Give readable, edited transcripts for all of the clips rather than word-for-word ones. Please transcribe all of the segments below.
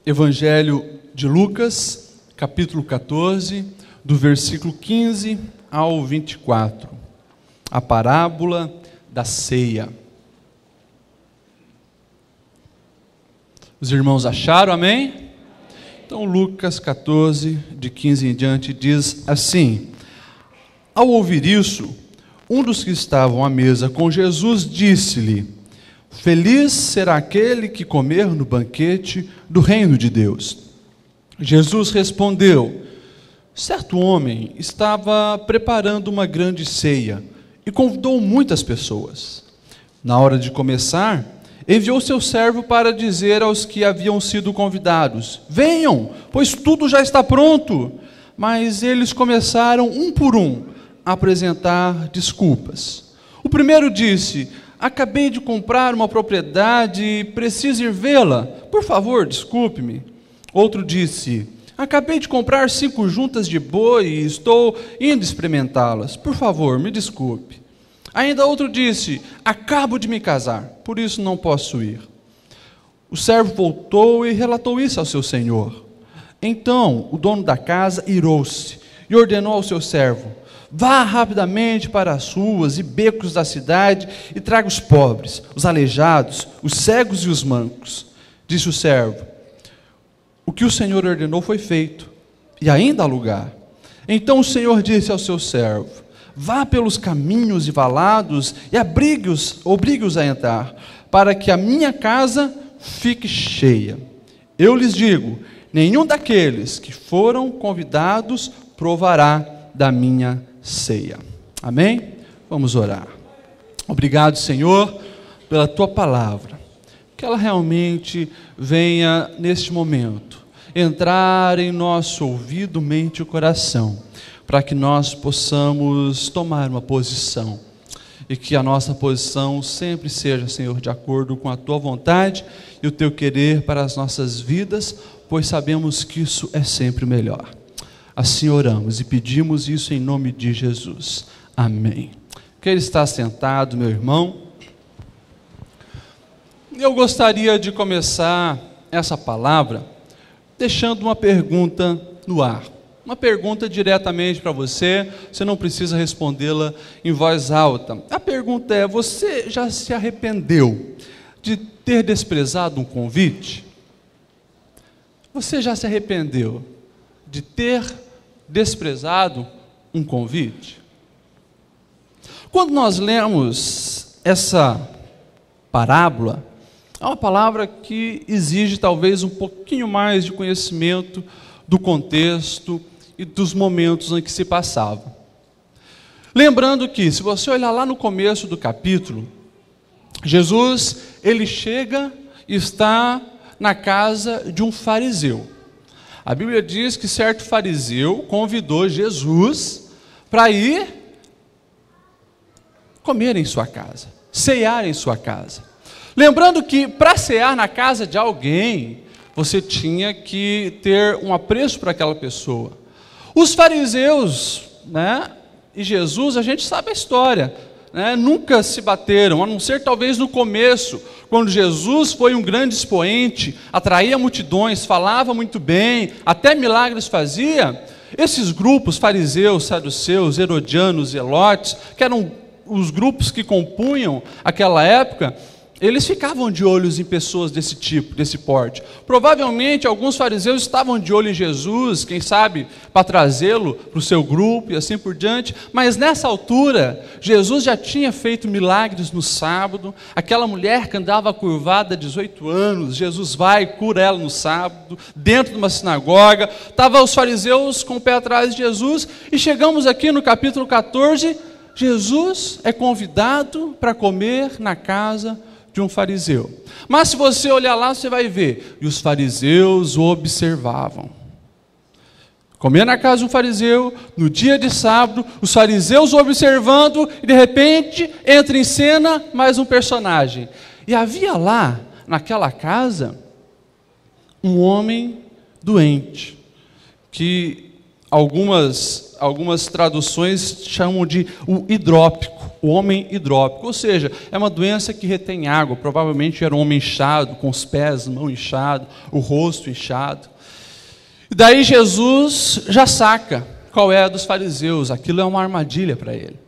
Evangelho de Lucas, capítulo 14, do versículo 15 ao 24. A parábola da ceia. Os irmãos acharam, amém? Então Lucas 14, de 15 em diante, diz assim: Ao ouvir isso, um dos que estavam à mesa com Jesus disse-lhe: Feliz será aquele que comer no banquete do reino de Deus. Jesus respondeu: Certo homem estava preparando uma grande ceia e convidou muitas pessoas. Na hora de começar, enviou seu servo para dizer aos que haviam sido convidados: Venham, pois tudo já está pronto. Mas eles começaram, um por um, a apresentar desculpas. O primeiro disse: Acabei de comprar uma propriedade e preciso ir vê-la. Por favor, desculpe-me. Outro disse: Acabei de comprar 5 juntas de boi e estou indo experimentá-las. Por favor, me desculpe. Ainda outro disse: Acabo de me casar, por isso não posso ir. O servo voltou e relatou isso ao seu senhor. Então o dono da casa irou-se e ordenou ao seu servo: Vá rapidamente para as ruas e becos da cidade e traga os pobres, os aleijados, os cegos e os mancos. Disse o servo: O que o Senhor ordenou foi feito, e ainda há lugar. Então o Senhor disse ao seu servo: Vá pelos caminhos e valados e obrigue-os a entrar, para que a minha casa fique cheia. Eu lhes digo: nenhum daqueles que foram convidados provará da minha ceia. Amém? Vamos orar. Obrigado, Senhor, pela tua palavra. Que ela realmente venha neste momento entrar em nosso ouvido, mente e coração, para que nós possamos tomar uma posição e que a nossa posição sempre seja, Senhor, de acordo com a tua vontade e o teu querer para as nossas vidas, pois sabemos que isso é sempre melhor. Assim oramos e pedimos isso em nome de Jesus. Amém. Quem está sentado, meu irmão? Eu gostaria de começar essa palavra deixando uma pergunta no ar. Uma pergunta diretamente para você, você não precisa respondê-la em voz alta. A pergunta é: você já se arrependeu de ter desprezado um convite? Você já se arrependeu de ter desprezado um convite? Quando nós lemos essa parábola, é uma palavra que exige talvez um pouquinho mais de conhecimento do contexto e dos momentos em que se passava. Lembrando que, se você olhar lá no começo do capítulo, Jesus, ele chega e está na casa de um fariseu. A Bíblia diz que certo fariseu convidou Jesus para ir comer em sua casa, cear em sua casa. Lembrando que para cear na casa de alguém, você tinha que ter um apreço para aquela pessoa. Os fariseus, e Jesus, a gente sabe a história, nunca se bateram, a não ser talvez no começo, quando Jesus foi um grande expoente, atraía multidões, falava muito bem, até milagres fazia. Esses grupos, fariseus, saduceus, herodianos, zelotes, que eram os grupos que compunham aquela época, eles ficavam de olhos em pessoas desse tipo, desse porte. Provavelmente alguns fariseus estavam de olho em Jesus, quem sabe para trazê-lo para o seu grupo e assim por diante, mas nessa altura, Jesus já tinha feito milagres no sábado. Aquela mulher que andava curvada há 18 anos, Jesus vai e cura ela no sábado, dentro de uma sinagoga. Estavam os fariseus com o pé atrás de Jesus, e chegamos aqui no capítulo 14, Jesus é convidado para comer na casa de um fariseu. Mas se você olhar lá, você vai ver, e os fariseus o observavam. Comer na casa de um fariseu, no dia de sábado, os fariseus o observando, e de repente entra em cena mais um personagem. E havia lá, naquela casa, um homem doente, que algumas traduções chamam de o hidrópico. o homem hidrópico, ou seja, é uma doença que retém água. Provavelmente era um homem inchado, com os pés, mão inchado, o rosto inchado. E daí Jesus já saca qual é a dos fariseus, aquilo é uma armadilha para ele.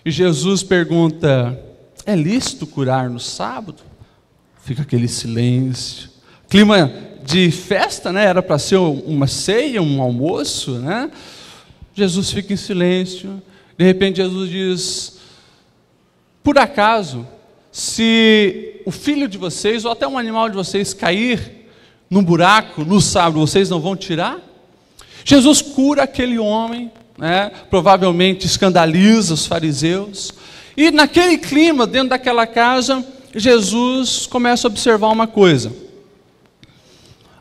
E Jesus pergunta: é lícito curar no sábado? Fica aquele silêncio, clima de festa, né? Era para ser uma ceia, um almoço, né? Jesus fica em silêncio. De repente Jesus diz: por acaso, se o filho de vocês, ou até um animal de vocês cair num buraco no sábado, vocês não vão tirar? Jesus cura aquele homem, né? Provavelmente escandaliza os fariseus, e naquele clima, dentro daquela casa, Jesus começa a observar uma coisa: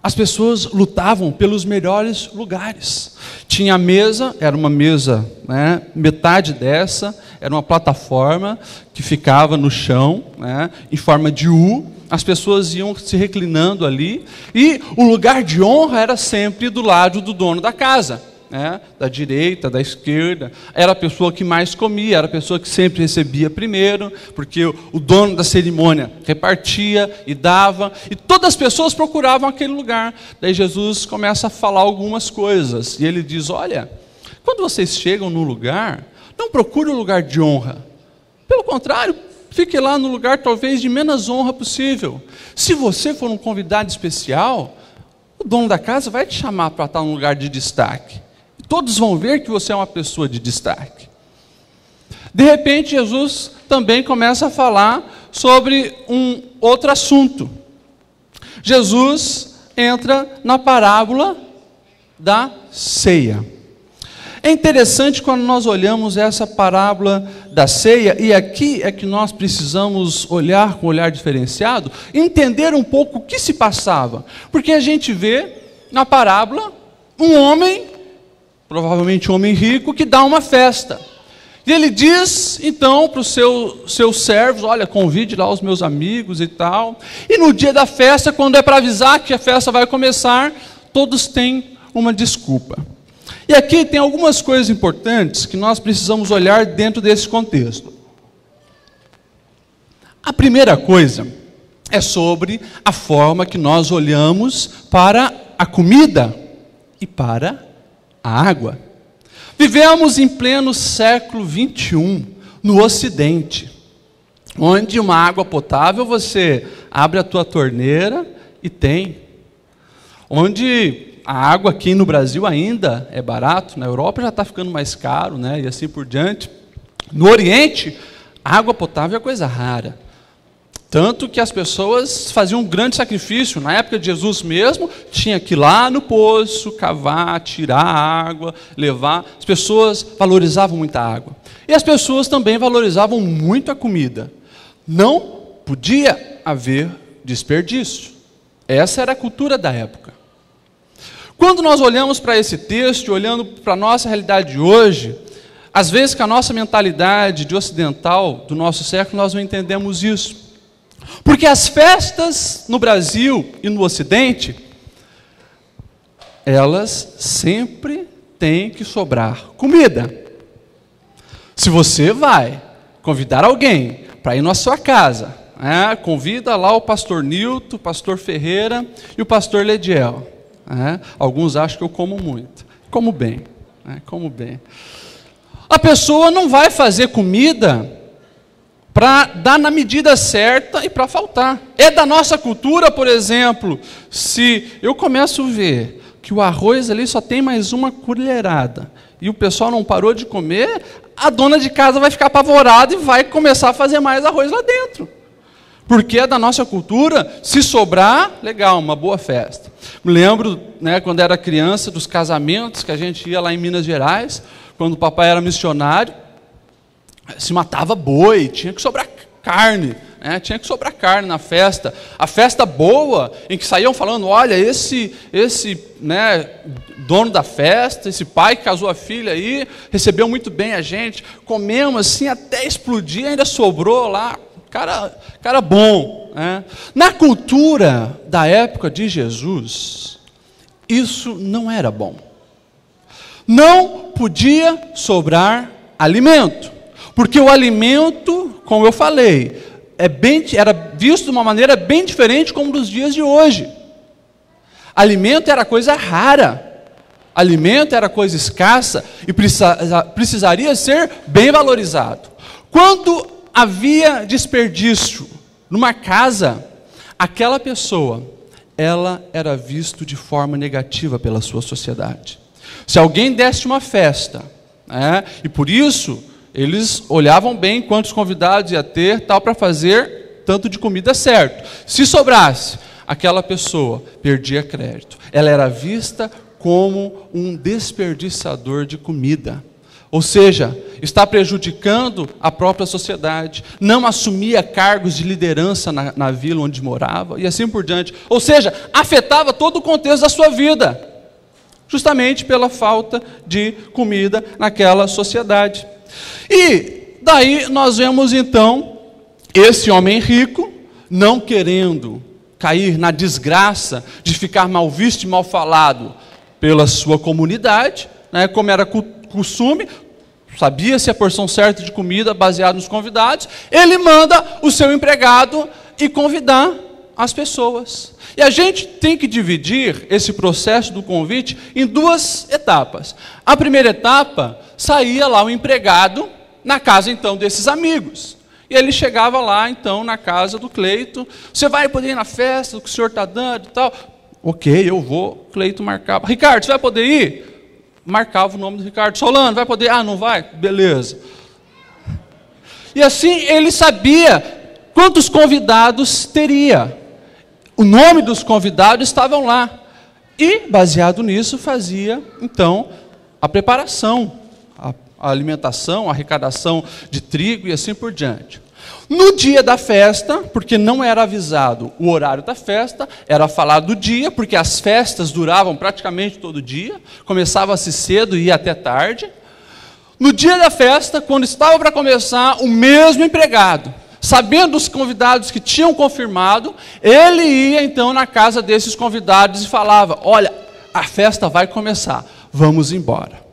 as pessoas lutavam pelos melhores lugares. Tinha a mesa, era uma mesa, né, metade dessa, era uma plataforma que ficava no chão, né, em forma de U. As pessoas iam se reclinando ali, e o lugar de honra era sempre do lado do dono da casa, né, da direita, da esquerda. Era a pessoa que mais comia, era a pessoa que sempre recebia primeiro, porque o dono da cerimônia repartia e dava, e todas as pessoas procuravam aquele lugar. Daí Jesus começa a falar algumas coisas, e ele diz: olha, quando vocês chegam no lugar, não procure o lugar de honra, pelo contrário, fique lá no lugar talvez de menos honra possível. Se você for um convidado especial, o dono da casa vai te chamar para estar num lugar de destaque. Todos vão ver que você é uma pessoa de destaque. De repente, Jesus também começa a falar sobre um outro assunto. Jesus entra na parábola da ceia. É interessante quando nós olhamos essa parábola da ceia, e aqui é que nós precisamos olhar com um olhar diferenciado, entender um pouco o que se passava. Porque a gente vê na parábola um homem, provavelmente um homem rico, que dá uma festa. E ele diz, então, para os seus servos: olha, convide lá os meus amigos e tal. E no dia da festa, quando é para avisar que a festa vai começar, todos têm uma desculpa. E aqui tem algumas coisas importantes que nós precisamos olhar dentro desse contexto. A primeira coisa é sobre a forma que nós olhamos para a comida e para a água. Vivemos em pleno século 21, no Ocidente, onde uma água potável você abre a tua torneira e tem. Onde a água aqui no Brasil ainda é barato, na Europa já está ficando mais caro, né, e assim por diante. No Oriente, a água potável é coisa rara. Tanto que as pessoas faziam um grande sacrifício. Na época de Jesus mesmo, tinha que ir lá no poço, cavar, tirar a água, levar. As pessoas valorizavam muito a água. E as pessoas também valorizavam muito a comida. Não podia haver desperdício. Essa era a cultura da época. Quando nós olhamos para esse texto, olhando para a nossa realidade de hoje, às vezes com a nossa mentalidade de ocidental do nosso século, nós não entendemos isso. Porque as festas no Brasil e no Ocidente, elas sempre têm que sobrar comida. Se você vai convidar alguém para ir na sua casa, convida lá o pastor Nilton, o pastor Ferreira e o pastor Lediel. Alguns acham que eu como muito. Como bem, como bem. A pessoa não vai fazer comida para dar na medida certa e para faltar. É da nossa cultura, por exemplo, se eu começo a ver que o arroz ali só tem mais uma colherada e o pessoal não parou de comer, a dona de casa vai ficar apavorada e vai começar a fazer mais arroz lá dentro. Porque é da nossa cultura, se sobrar, legal, uma boa festa. Me lembro, quando era criança, dos casamentos que a gente ia lá em Minas Gerais, quando o papai era missionário, se matava boi, tinha que sobrar carne, tinha que sobrar carne na festa. A festa boa, em que saíam falando: olha, esse dono da festa, esse pai que casou a filha aí, recebeu muito bem a gente, comemos assim até explodir, ainda sobrou lá. Cara bom. Na cultura da época de Jesus, isso não era bom. Não podia sobrar alimento. Porque o alimento, como eu falei, era visto de uma maneira bem diferente como dos dias de hoje. Alimento era coisa rara. Alimento era coisa escassa e precisaria ser bem valorizado. Quando havia desperdício numa casa, aquela pessoa, ela era vista de forma negativa pela sua sociedade. Se alguém desse uma festa, e por isso eles olhavam bem quantos convidados ia ter, tal, para fazer tanto de comida certo. Se sobrasse, aquela pessoa perdia crédito. Ela era vista como um desperdiçador de comida. Ou seja, está prejudicando a própria sociedade, não assumia cargos de liderança na vila onde morava, e assim por diante. Ou seja, afetava todo o contexto da sua vida, justamente pela falta de comida naquela sociedade. E daí nós vemos então, esse homem rico, não querendo cair na desgraça de ficar mal visto e mal falado pela sua comunidade, como era costume, sabia-se a porção certa de comida baseada nos convidados, ele manda o seu empregado ir convidar as pessoas. E a gente tem que dividir esse processo do convite em duas etapas. A primeira etapa, saía lá o empregado na casa então desses amigos. E ele chegava lá então na casa do Cleito, você vai poder ir na festa que o senhor está dando e tal? Ok, eu vou. Cleito marcava. Ricardo, você vai poder ir? Marcava o nome do Ricardo. Solano, vai poder? Ah, não vai? Beleza. E assim ele sabia quantos convidados teria. O nome dos convidados estavam lá. E, baseado nisso, fazia, então, a preparação, a alimentação, a arrecadação de trigo e assim por diante. No dia da festa, porque não era avisado o horário da festa, era falado do dia, porque as festas duravam praticamente todo dia, começava-se cedo e ia até tarde. No dia da festa, quando estava para começar, o mesmo empregado, sabendo dos convidados que tinham confirmado, ele ia então na casa desses convidados e falava: olha, a festa vai começar, vamos embora.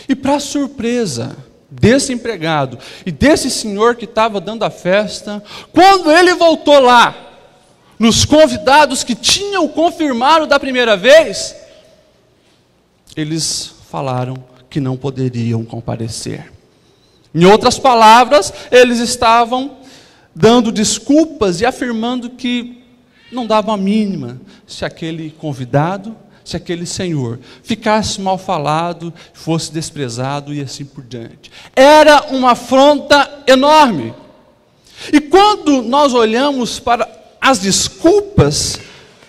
E para surpresa desse empregado e desse senhor que estava dando a festa, quando ele voltou lá, nos convidados que tinham confirmado da primeira vez, eles falaram que não poderiam comparecer. Em outras palavras, eles estavam dando desculpas e afirmando que não davam a mínima se aquele convidado, se aquele senhor ficasse mal falado, fosse desprezado e assim por diante. Era uma afronta enorme. E quando nós olhamos para as desculpas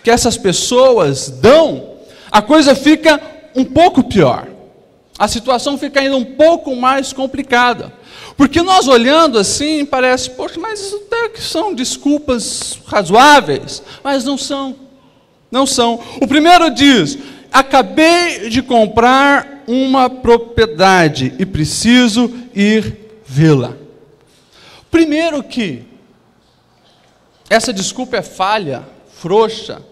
que essas pessoas dão, a coisa fica um pouco pior. A situação fica ainda um pouco mais complicada. Porque nós olhando assim, parece, poxa, mas isso até que são desculpas razoáveis, mas não são. Não são. O primeiro diz: acabei de comprar uma propriedade e preciso ir vê-la. Primeiro que essa desculpa é falha, frouxa,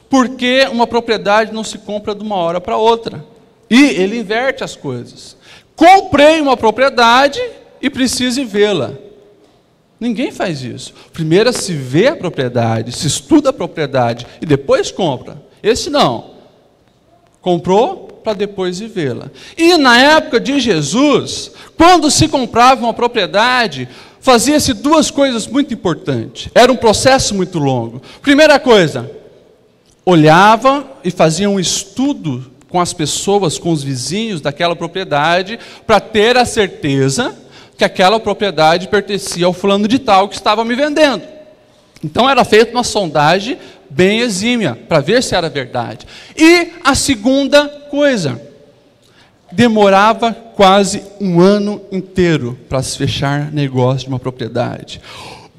porque uma propriedade não se compra de uma hora para outra. E ele inverte as coisas. Comprei uma propriedade e preciso ir vê-la. Ninguém faz isso. Primeiro se vê a propriedade, se estuda a propriedade e depois compra. Esse não. Comprou para depois ir vê-la. E na época de Jesus, quando se comprava uma propriedade, fazia-se duas coisas muito importantes. Era um processo muito longo. Primeira coisa, olhava e fazia um estudo com as pessoas, com os vizinhos daquela propriedade, para ter a certeza que aquela propriedade pertencia ao fulano de tal que estava me vendendo. Então era feita uma sondagem bem exímia, para ver se era verdade. E a segunda coisa, demorava quase um ano inteiro para se fechar negócio de uma propriedade.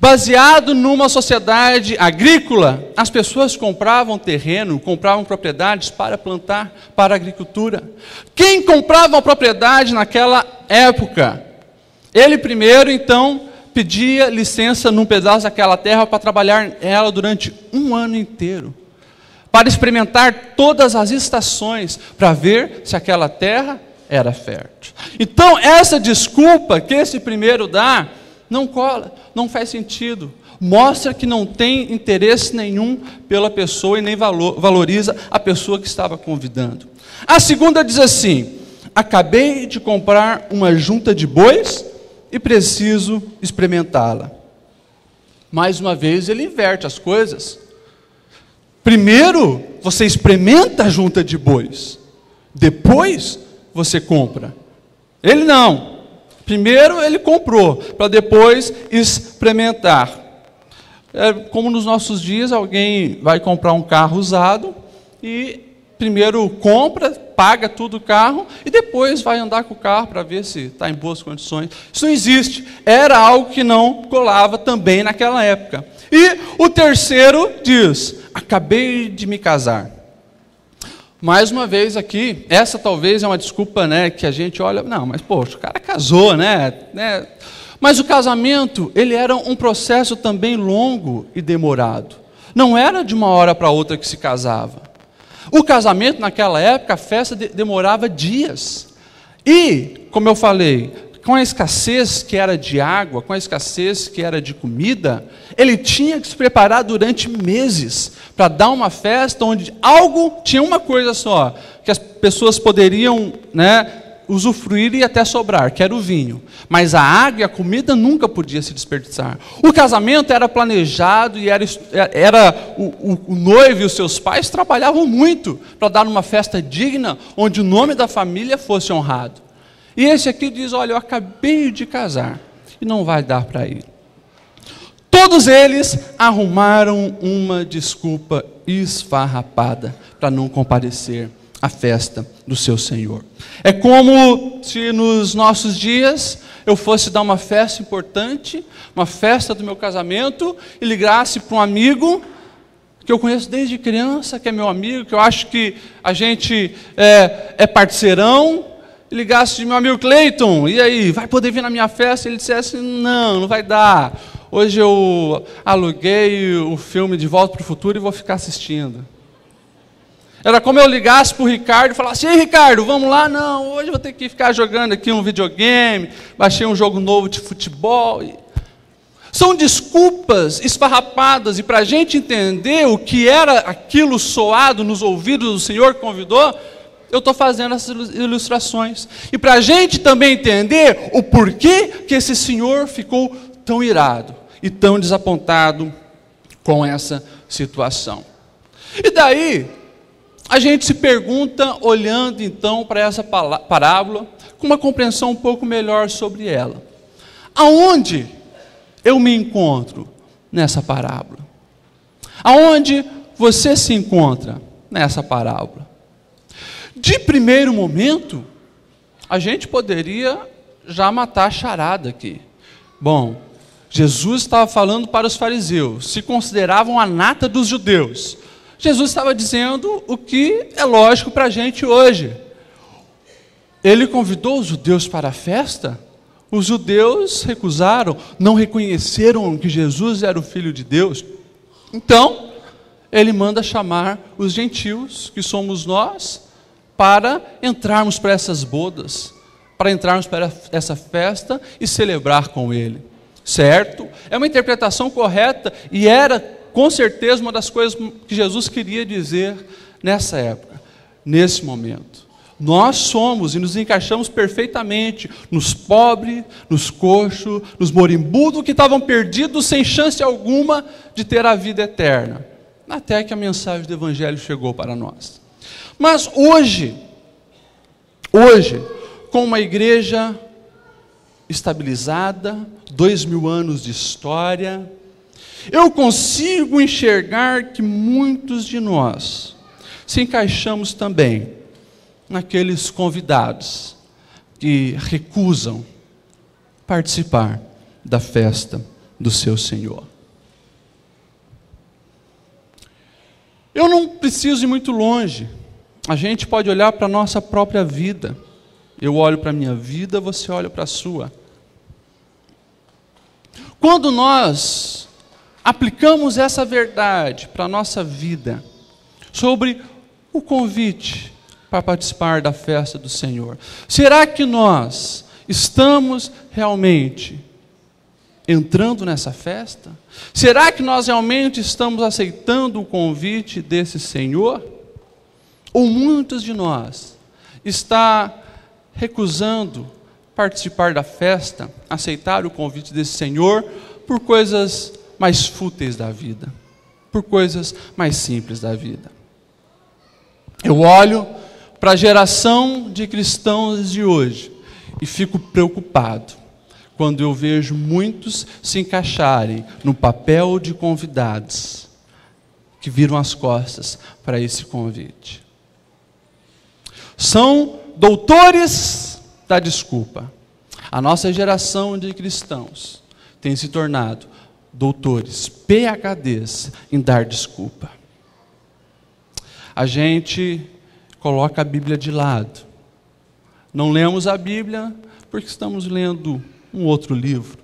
Baseado numa sociedade agrícola, as pessoas compravam terreno, compravam propriedades para plantar, para a agricultura. Quem comprava uma propriedade naquela época? Ele primeiro, então, pedia licença num pedaço daquela terra para trabalhar nela durante um ano inteiro, para experimentar todas as estações, para ver se aquela terra era fértil. Então, essa desculpa que esse primeiro dá, não cola, não faz sentido. Mostra que não tem interesse nenhum pela pessoa e nem valoriza a pessoa que estava convidando. A segunda diz assim: acabei de comprar uma junta de bois e preciso experimentá-la. Mais uma vez ele inverte as coisas. Primeiro você experimenta a junta de bois, depois você compra. Ele não. Primeiro ele comprou, para depois experimentar. É como nos nossos dias, alguém vai comprar um carro usado e primeiro compra, paga tudo o carro e depois vai andar com o carro para ver se está em boas condições. Isso não existe. Era algo que não colava também naquela época. E o terceiro diz: acabei de me casar. Mais uma vez aqui, essa talvez é uma desculpa, né, que a gente olha, não, mas poxa, o cara casou, né? Mas o casamento, ele era um processo também longo e demorado. Não era de uma hora para outra que se casava. O casamento naquela época, a festa demorava dias. E, como eu falei, com a escassez que era de água, com a escassez que era de comida, ele tinha que se preparar durante meses para dar uma festa onde tinha uma coisa só, que as pessoas poderiam, né, usufruir e até sobrar, que era o vinho. Mas a água e a comida nunca podia se desperdiçar. O casamento era planejado e o noivo e os seus pais trabalhavam muito para dar uma festa digna, onde o nome da família fosse honrado. E esse aqui diz: olha, eu acabei de casar e não vai dar para ir. Todos eles arrumaram uma desculpa esfarrapada para não comparecer à festa do seu Senhor. É como se nos nossos dias eu fosse dar uma festa importante, uma festa do meu casamento, e ligasse para um amigo que eu conheço desde criança, que é meu amigo, que eu acho que a gente é parceirão, e ligasse de meu amigo Cleiton: e aí, vai poder vir na minha festa? Ele dissesse: não vai dar. Hoje eu aluguei o filme De Volta para o Futuro e vou ficar assistindo. Era como eu ligasse para o Ricardo e falasse: ei, Ricardo, vamos lá? Não, hoje eu vou ter que ficar jogando aqui um videogame, baixei um jogo novo de futebol. São desculpas esfarrapadas, e para a gente entender o que era aquilo soado nos ouvidos do Senhor que convidou, eu estou fazendo essas ilustrações. E para a gente também entender o porquê que esse Senhor ficou tão irado e tão desapontado com essa situação. E daí, a gente se pergunta, olhando então para essa parábola, com uma compreensão um pouco melhor sobre ela: aonde eu me encontro nessa parábola? Aonde você se encontra nessa parábola? De primeiro momento, a gente poderia já matar a charada aqui. Bom, Jesus estava falando para os fariseus, se consideravam a nata dos judeus. Jesus estava dizendo o que é lógico para a gente hoje. Ele convidou os judeus para a festa, os judeus recusaram, não reconheceram que Jesus era o Filho de Deus. Então, ele manda chamar os gentios, que somos nós, para entrarmos para essas bodas, para entrarmos para essa festa e celebrar com ele. Certo? É uma interpretação correta e era, com certeza, uma das coisas que Jesus queria dizer nessa época, nesse momento. Nós somos e nos encaixamos perfeitamente nos pobres, nos coxos, nos moribundos que estavam perdidos sem chance alguma de ter a vida eterna, até que a mensagem do Evangelho chegou para nós. Mas hoje, com uma igreja estabilizada, 2000 anos de história, eu consigo enxergar que muitos de nós se encaixamos também naqueles convidados que recusam participar da festa do seu Senhor. Eu não preciso ir muito longe. A gente pode olhar para a nossa própria vida. Eu olho para a minha vida, você olha para a sua. Quando nós aplicamos essa verdade para a nossa vida, sobre o convite para participar da festa do Senhor? Será que nós estamos realmente entrando nessa festa? Será que nós realmente estamos aceitando o convite desse Senhor? Ou muitos de nós está recusando participar da festa, aceitar o convite desse Senhor por coisas mais fúteis da vida, por coisas mais simples da vida? Eu olho para a geração de cristãos de hoje e fico preocupado quando eu vejo muitos se encaixarem no papel de convidados que viram as costas para esse convite. São doutores da desculpa. A nossa geração de cristãos tem se tornado doutores, PhDs em dar desculpa. A gente coloca a Bíblia de lado. Não lemos a Bíblia porque estamos lendo um outro livro.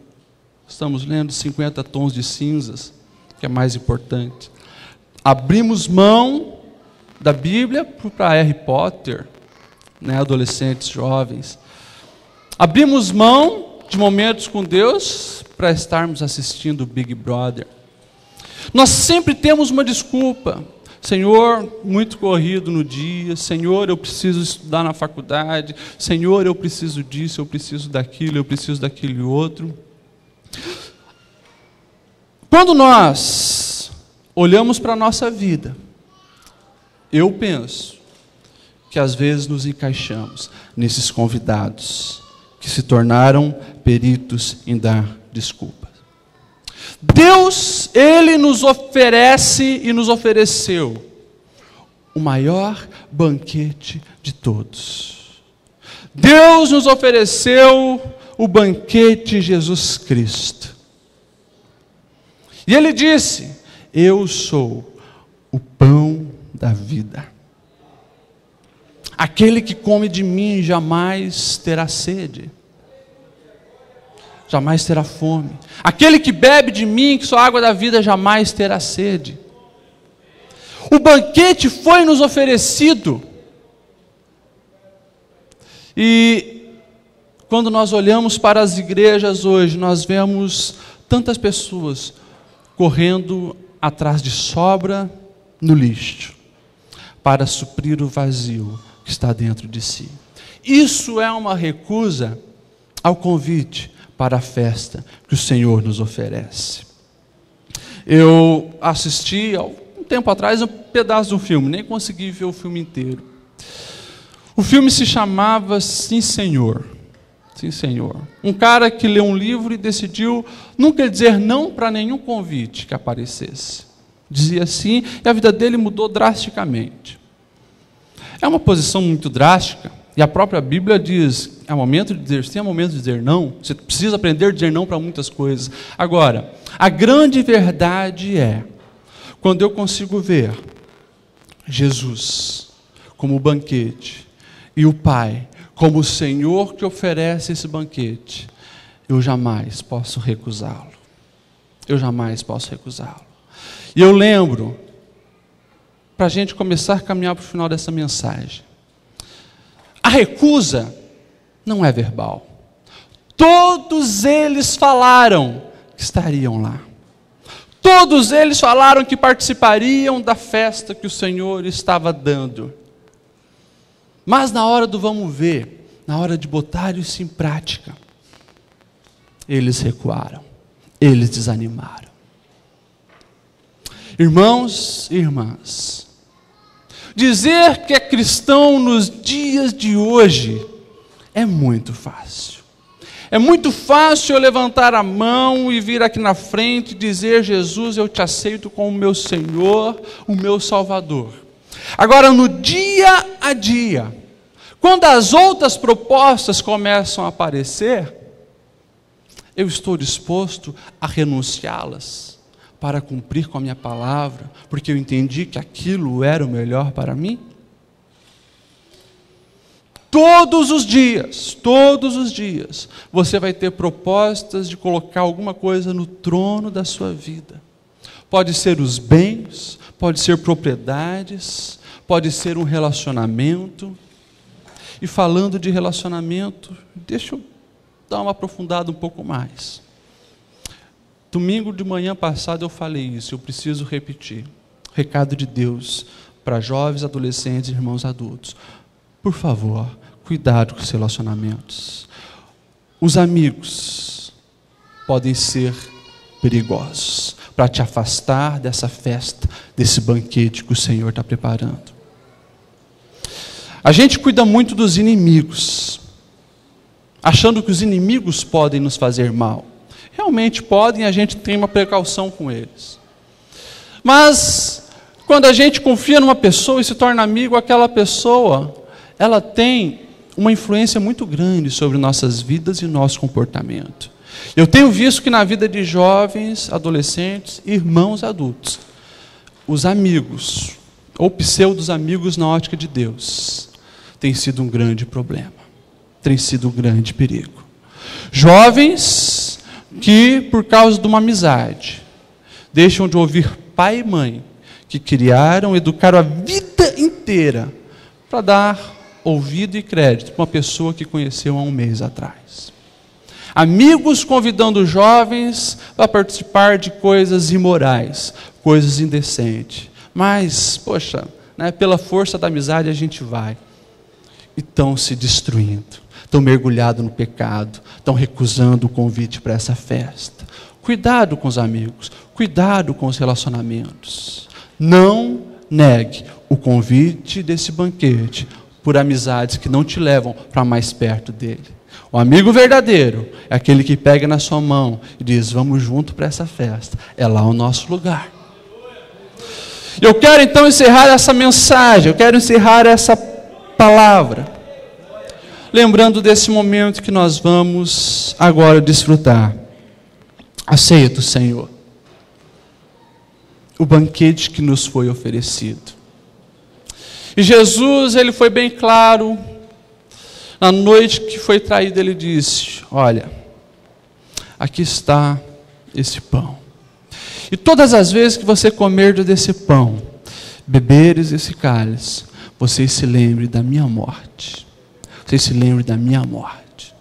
Estamos lendo 50 Tons de Cinzas, que é mais importante. Abrimos mão da Bíblia para Harry Potter, né, adolescentes, jovens. Abrimos mão de momentos com Deus para estarmos assistindo o Big Brother. Nós sempre temos uma desculpa. Senhor, muito corrido no dia. Senhor, eu preciso estudar na faculdade. Senhor, eu preciso disso, eu preciso daquilo, eu preciso daquele outro. Quando nós olhamos para a nossa vida, eu penso que às vezes nos encaixamos nesses convidados que se tornaram peritos em dar desculpas. Deus, Ele nos oferece e nos ofereceu o maior banquete de todos. Deus nos ofereceu o banquete Jesus Cristo. E Ele disse: eu sou o pão da vida. Aquele que come de mim jamais terá sede, jamais terá fome. Aquele que bebe de mim, que só a água da vida, jamais terá sede. O banquete foi nos oferecido. E quando nós olhamos para as igrejas hoje, nós vemos tantas pessoas correndo atrás de sobra no lixo, para suprir o vazio que está dentro de si. Isso é uma recusa ao convite para a festa que o Senhor nos oferece. Eu assisti, há um tempo atrás, um pedaço de um filme, nem consegui ver o filme inteiro. O filme se chamava Sim, Senhor. Sim, Senhor. Um cara que leu um livro e decidiu nunca dizer não para nenhum convite que aparecesse. Dizia sim, e a vida dele mudou drasticamente. É uma posição muito drástica, e a própria Bíblia diz: é momento de dizer sim, é momento de dizer não. Você precisa aprender a dizer não para muitas coisas. Agora, a grande verdade é, quando eu consigo ver Jesus como o banquete, e o Pai como o Senhor que oferece esse banquete, eu jamais posso recusá-lo. Eu jamais posso recusá-lo. E eu lembro, para a gente começar a caminhar para o final dessa mensagem, a recusa não é verbal. Todos eles falaram que estariam lá. Todos eles falaram que participariam da festa que o Senhor estava dando. Mas na hora do vamos ver, na hora de botar isso em prática, eles recuaram, eles desanimaram. Irmãos e irmãs, dizer que é cristão nos dias de hoje é muito fácil. É muito fácil eu levantar a mão e vir aqui na frente e dizer: Jesus, eu te aceito como meu Senhor, o meu Salvador. Agora, no dia a dia, quando as outras propostas começam a aparecer, eu estou disposto a renunciá-las para cumprir com a minha palavra, porque eu entendi que aquilo era o melhor para mim? Todos os dias, você vai ter propostas de colocar alguma coisa no trono da sua vida. Pode ser os bens, pode ser propriedades, pode ser um relacionamento. E falando de relacionamento, deixa eu dar uma aprofundada um pouco mais. Domingo de manhã passado eu falei isso, eu preciso repetir. Recado de Deus para jovens, adolescentes e irmãos adultos. Por favor, cuidado com os relacionamentos. Os amigos podem ser perigosos para te afastar dessa festa, desse banquete que o Senhor está preparando. A gente cuida muito dos inimigos, achando que os inimigos podem nos fazer mal. Realmente podem, a gente tem uma precaução com eles. Mas, quando a gente confia numa pessoa e se torna amigo, aquela pessoa, ela tem uma influência muito grande sobre nossas vidas e nosso comportamento. Eu tenho visto que na vida de jovens, adolescentes, irmãos adultos, os amigos, ou pseudos amigos na ótica de Deus, tem sido um grande problema, tem sido um grande perigo. Jovens que, por causa de uma amizade, deixam de ouvir pai e mãe, que criaram, educaram a vida inteira, para dar ouvido e crédito para uma pessoa que conheceu há um mês atrás. Amigos convidando jovens para participar de coisas imorais, coisas indecentes. Mas, poxa, pela força da amizade a gente vai. E estão se destruindo, estão mergulhados no pecado, estão recusando o convite para essa festa. Cuidado com os amigos, cuidado com os relacionamentos. Não negue o convite desse banquete por amizades que não te levam para mais perto dele. O amigo verdadeiro é aquele que pega na sua mão e diz: vamos junto para essa festa, é lá o nosso lugar. Eu quero então encerrar essa mensagem, eu quero encerrar essa palavra, lembrando desse momento que nós vamos agora desfrutar, a ceia do Senhor, o banquete que nos foi oferecido. E Jesus, ele foi bem claro, na noite que foi traído, ele disse: olha, aqui está esse pão, e todas as vezes que você comer desse pão, beberes esse cálice, vocês se lembrem da minha morte. Vocês se lembrem da minha morte.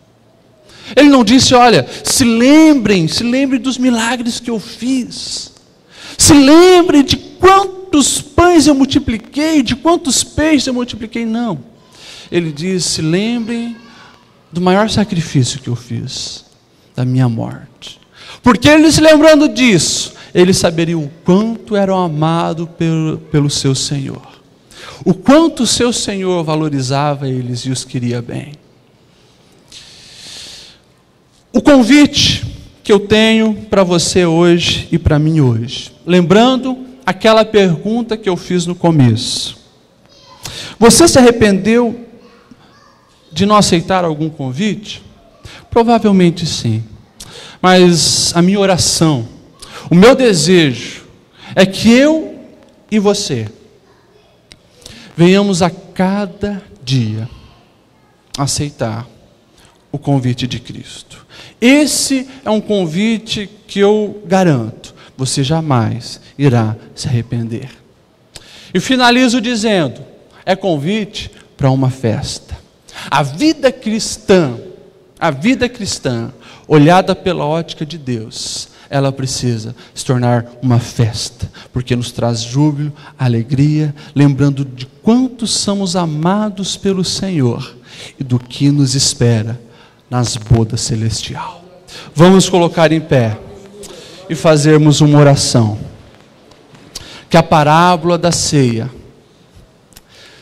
Ele não disse: olha, se lembrem dos milagres que eu fiz. Se lembrem de quantos pães eu multipliquei, de quantos peixes eu multipliquei. Não. Ele disse: se lembrem do maior sacrifício que eu fiz, da minha morte. Porque ele se lembrando disso, eles saberiam o quanto eram amados pelo seu Senhor. O quanto o seu Senhor valorizava eles e os queria bem. O convite que eu tenho para você hoje e para mim hoje, lembrando aquela pergunta que eu fiz no começo: você se arrependeu de não aceitar algum convite? Provavelmente sim, mas a minha oração, o meu desejo é que eu e você venhamos a cada dia aceitar o convite de Cristo. Esse é um convite que eu garanto, você jamais irá se arrepender. E finalizo dizendo, é convite para uma festa. A vida cristã, olhada pela ótica de Deus, ela precisa se tornar uma festa, porque nos traz júbilo, alegria, lembrando de quanto somos amados pelo Senhor e do que nos espera nas bodas celestial. Vamos colocar em pé e fazermos uma oração. Que a parábola da ceia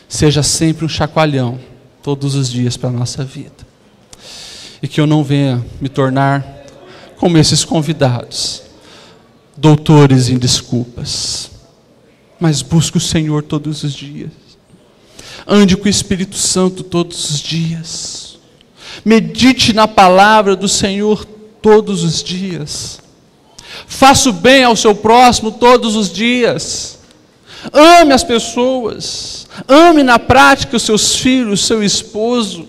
seja sempre um chacoalhão todos os dias para a nossa vida. E que eu não venha me tornar como esses convidados, doutores em desculpas, mas busque o Senhor todos os dias. Ande com o Espírito Santo todos os dias. Medite na palavra do Senhor todos os dias. Faça o bem ao seu próximo todos os dias. Ame as pessoas. Ame na prática os seus filhos, seu esposo.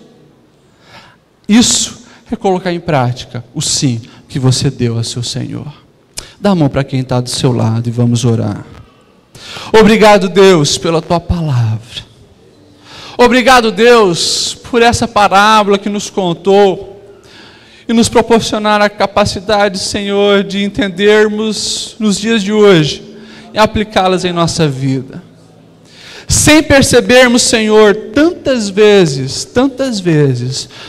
Isso é colocar em prática o sim que você deu a seu Senhor. Dá a mão para quem está do seu lado e vamos orar. Obrigado, Deus, pela tua palavra. Obrigado, Deus, por essa parábola que nos contou e nos proporcionar a capacidade, Senhor, de entendermos nos dias de hoje e aplicá-las em nossa vida. Sem percebermos, Senhor, tantas vezes,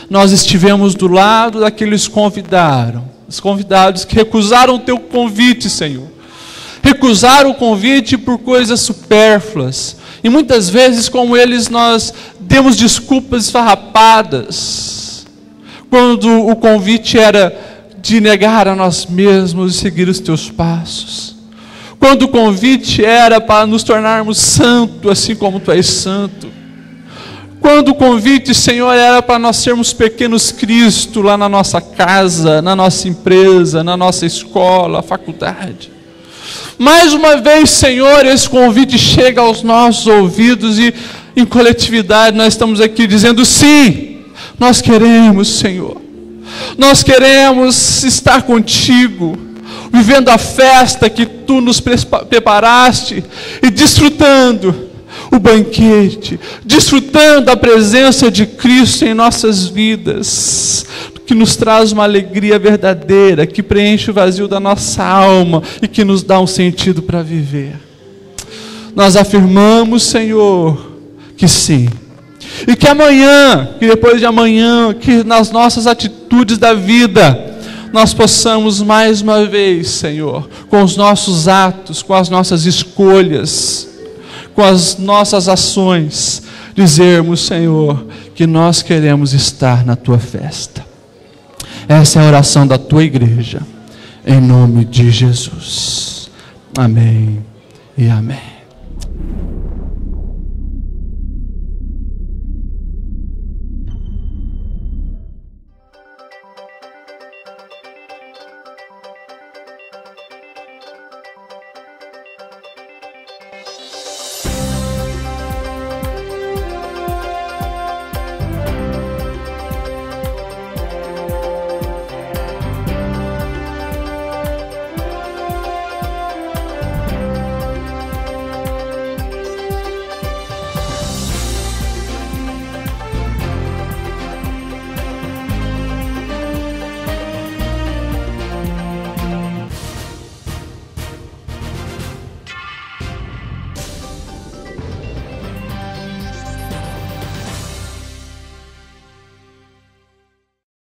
nós estivemos do lado daqueles os convidados que recusaram o teu convite, Senhor. Recusaram o convite por coisas supérfluas. E muitas vezes, como eles, nós demos desculpas esfarrapadas, quando o convite era de negar a nós mesmos e seguir os teus passos. Quando o convite era para nos tornarmos santos, assim como tu és santo. Quando o convite, Senhor, era para nós sermos pequenos Cristo lá na nossa casa, na nossa empresa, na nossa escola, faculdade. Mais uma vez, Senhor, esse convite chega aos nossos ouvidos e em coletividade nós estamos aqui dizendo sim, nós queremos, Senhor. Nós queremos estar contigo, vivendo a festa que tu nos preparaste e desfrutando o banquete, desfrutando a presença de Cristo em nossas vidas, que nos traz uma alegria verdadeira, que preenche o vazio da nossa alma e que nos dá um sentido para viver. Nós afirmamos, Senhor, que sim, e que amanhã, que depois de amanhã, que nas nossas atitudes da vida, nós possamos mais uma vez, Senhor, com os nossos atos, com as nossas escolhas, com as nossas ações, dizermos, Senhor, que nós queremos estar na tua festa. Essa é a oração da tua igreja, em nome de Jesus. Amém e amém.